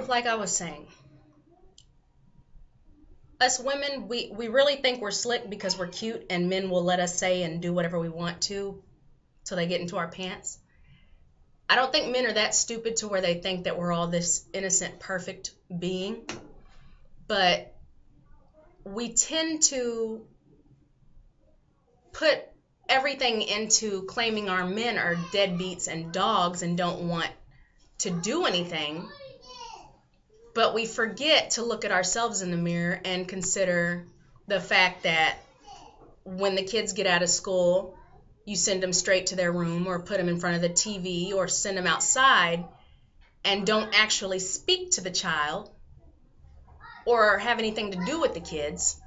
like I was saying, us women, we really think we're slick because we're cute and men will let us say and do whatever we want to till they get into our pants. I don't think men are that stupid to where they think that we're all this innocent, perfect being. But we tend to put everything into claiming our men are deadbeats and dogs and don't want to do anything. But we forget to look at ourselves in the mirror and consider the fact that when the kids get out of school, you send them straight to their room or put them in front of the TV or send them outside and don't actually speak to the child or have anything to do with the kids.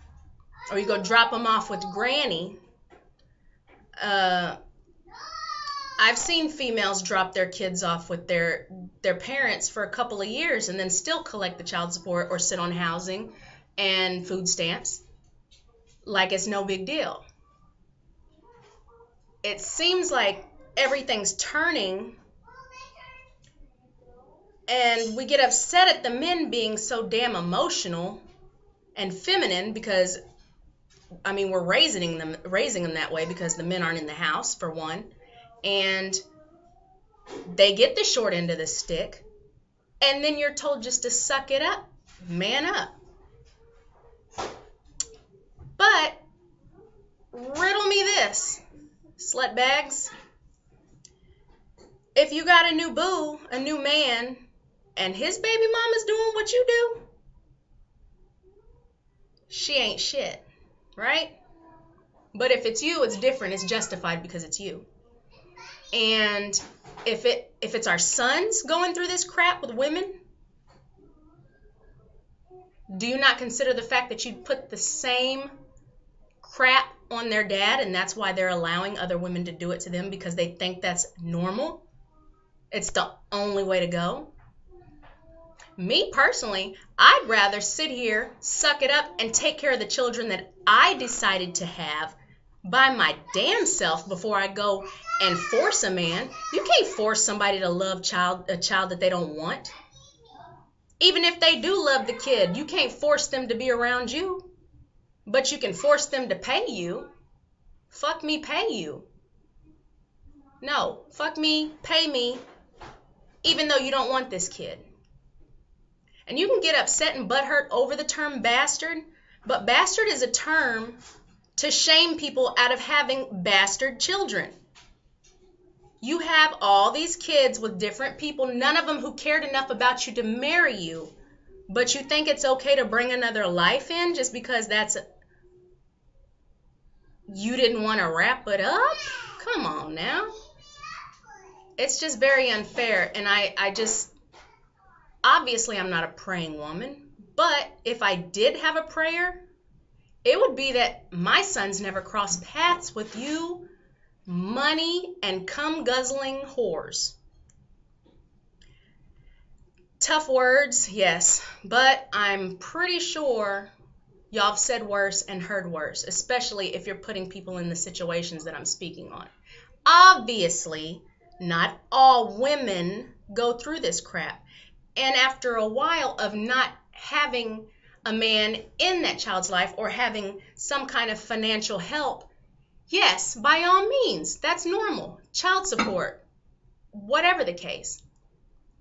Or you go drop them off with granny. I've seen females drop their kids off with their parents for a couple of years and then still collect the child support or sit on housing and food stamps like it's no big deal. It seems like everything's turning and we get upset at the men being so damn emotional and feminine because, I mean, we're raising them that way because the men aren't in the house, for one, and they get the short end of the stick, and then you're told just to suck it up, man up. But riddle me this, slut bags. If you got a new boo, a new man, and his baby mama's doing what you do, she ain't shit, right? But if it's you, it's different. It's justified because it's you. And if it's our sons going through this crap with women, do you not consider the fact that you put the same crap on their dad and that's why they're allowing other women to do it to them because they think that's normal? It's the only way to go. Me personally, I'd rather sit here, suck it up, and take care of the children that I decided to have by my damn self before I go and force a man. You can't force somebody to love a child that they don't want. Even if they do love the kid, you can't force them to be around you. But you can force them to pay you. Fuck me, pay you. No, fuck me, pay me, even though you don't want this kid. And you can get upset and butthurt over the term bastard, but bastard is a term to shame people out of having bastard children. You have all these kids with different people, none of them who cared enough about you to marry you, but you think it's okay to bring another life in just because you didn't want to wrap it up? Come on now. It's just very unfair, and I just... Obviously, I'm not a praying woman, but if I did have a prayer, it would be that my sons never cross paths with you money and cum-guzzling whores. Tough words, yes, but I'm pretty sure y'all have said worse and heard worse, especially if you're putting people in the situations that I'm speaking on. Obviously, not all women go through this crap. And after a while of not having a man in that child's life or having some kind of financial help, yes, by all means, that's normal. Child support, whatever the case.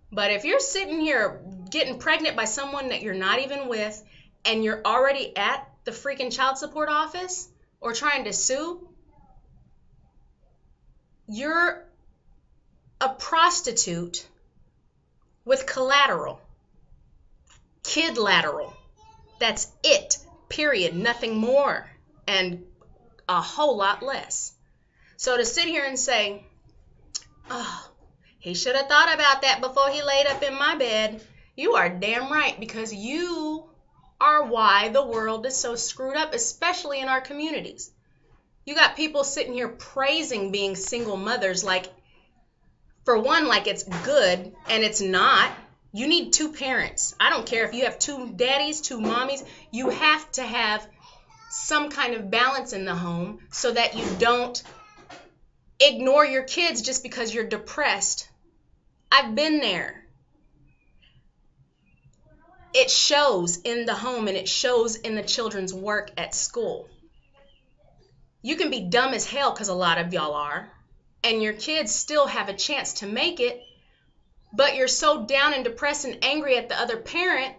But if you're sitting here getting pregnant by someone that you're not even with and you're already at the freaking child support office or trying to sue, you're a prostitute with collateral, kidlateral. That's it, period, nothing more, and a whole lot less. So to sit here and say, oh, he should have thought about that before he laid up in my bed, you are damn right, because you are why the world is so screwed up, especially in our communities. You got people sitting here praising being single mothers like, for one, like it's good, and it's not. You need two parents. I don't care if you have two daddies, two mommies. You have to have some kind of balance in the home so that you don't ignore your kids just because you're depressed. I've been there. it shows in the home and it shows in the children's work at school. You can be dumb as hell, because a lot of y'all are, and your kids still have a chance to make it, but you're so down and depressed and angry at the other parent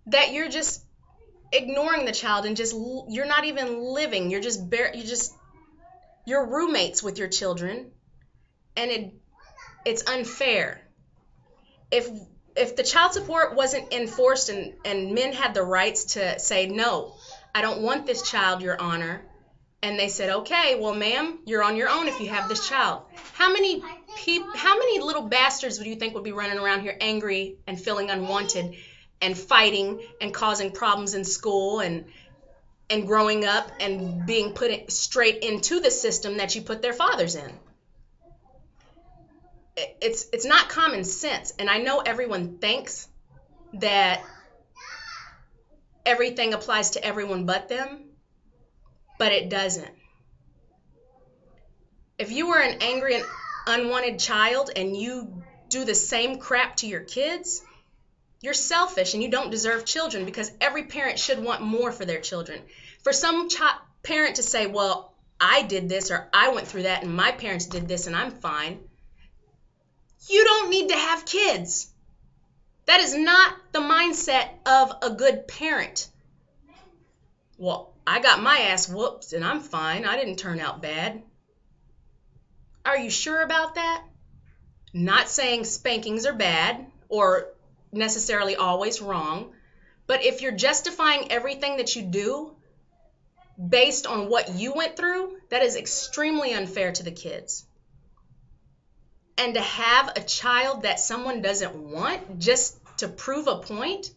that you're just ignoring the child and you're not even living. You're roommates with your children, and it's unfair. If the child support wasn't enforced and men had the rights to say, no, I don't want this child, Your Honor, and they said, okay, well, ma'am, you're on your own if you have this child. How many little bastards would you think would be running around here angry and feeling unwanted and fighting and causing problems in school and growing up and being put straight into the system that you put their fathers in? It's not common sense. And I know everyone thinks that everything applies to everyone but them, but it doesn't. If you were an angry and unwanted child and you do the same crap to your kids, you're selfish and you don't deserve children, because every parent should want more for their children. For some parent to say, well, I did this or I went through that and my parents did this and I'm fine, you don't need to have kids. That is not the mindset of a good parent. Well, I got my ass whooped and I'm fine. I didn't turn out bad. Are you sure about that? Not saying spankings are bad or necessarily always wrong, but if you're justifying everything that you do based on what you went through, that is extremely unfair to the kids. And to have a child that someone doesn't want just to prove a point,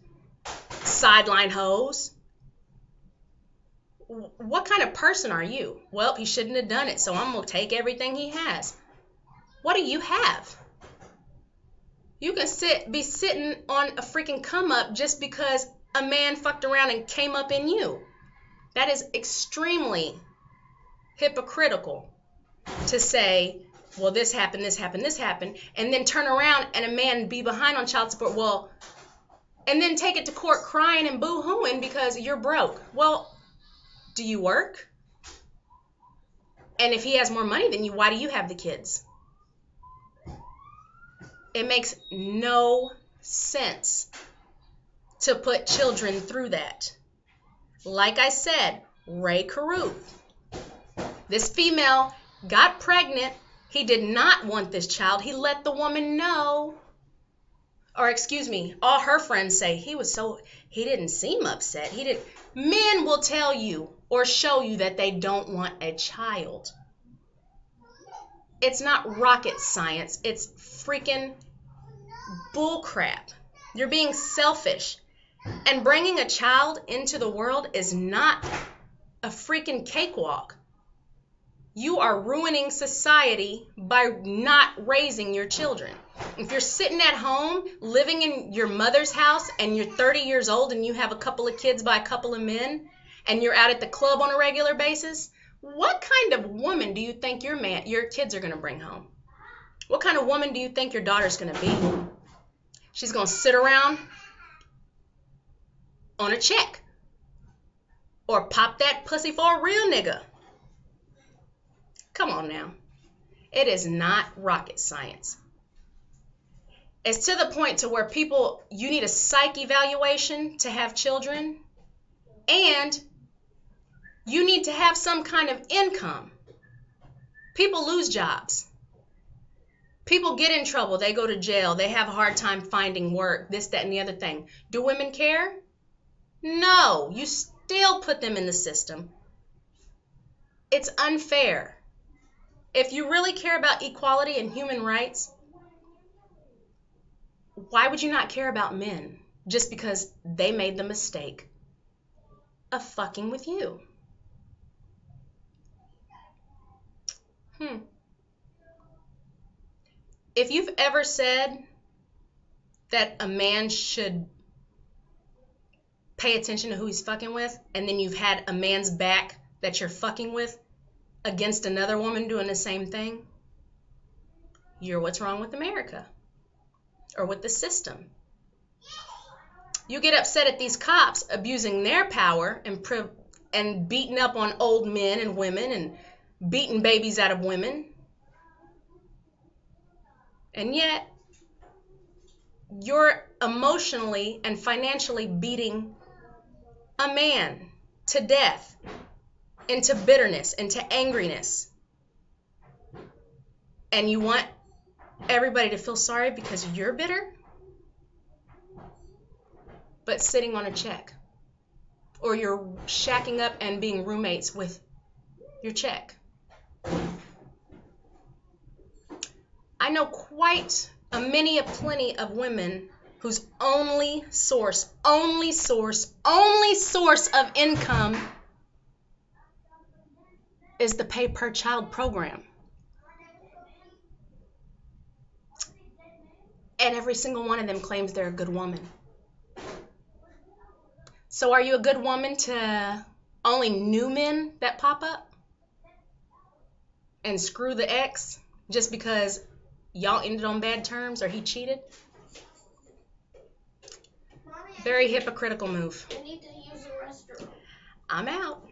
sideline hoes. What kind of person are you? Well, he shouldn't have done it, so I'm going to take everything he has. What do you have? You can be sitting on a freaking come up just because a man fucked around and came up in you. That is extremely hypocritical to say, well, this happened, and then turn around and a man be behind on child support, well, and then take it to court crying and boo-hooing because you're broke. Well, do you work? And if he has more money than you, why do you have the kids? It makes no sense to put children through that. Like I said, Ray Caruth. This female got pregnant. He did not want this child. He let the woman know. Or excuse me, all her friends say he didn't seem upset. Men will tell you or show you that they don't want a child. It's not rocket science. It's freaking bullcrap. You're being selfish. And bringing a child into the world is not a freaking cakewalk. You are ruining society by not raising your children. If you're sitting at home, living in your mother's house, and you're 30 years old and you have a couple of kids by a couple of men, and you're out at the club on a regular basis, what kind of woman do you think your kids are going to bring home? What kind of woman do you think your daughter's going to be? She's going to sit around on a check or pop that pussy for a real nigga. Come on now. It is not rocket science. It's to the point to where you need a psych evaluation to have children, and you need to have some kind of income. People lose jobs. People get in trouble. They go to jail. They have a hard time finding work, this, that, and the other thing. Do women care? No. You still put them in the system. It's unfair. If you really care about equality and human rights, why would you not care about men just because they made the mistake of fucking with you? If you've ever said that a man should pay attention to who he's fucking with, and then you've had a man's back that you're fucking with against another woman doing the same thing, you're what's wrong with America or with the system. You get upset at these cops abusing their power and beating up on old men and women and beating babies out of women. And yet, you're emotionally and financially beating a man to death, into bitterness, into angriness. And you want everybody to feel sorry because you're bitter, but sitting on a check. Or you're shacking up and being roommates with your check. I know quite a plenty of women whose only source of income is the pay per child program. And every single one of them claims they're a good woman. So are you a good woman to only new men that pop up? And screw the ex just because y'all ended on bad terms or he cheated? Very hypocritical move. I need to use the restroom. I'm out.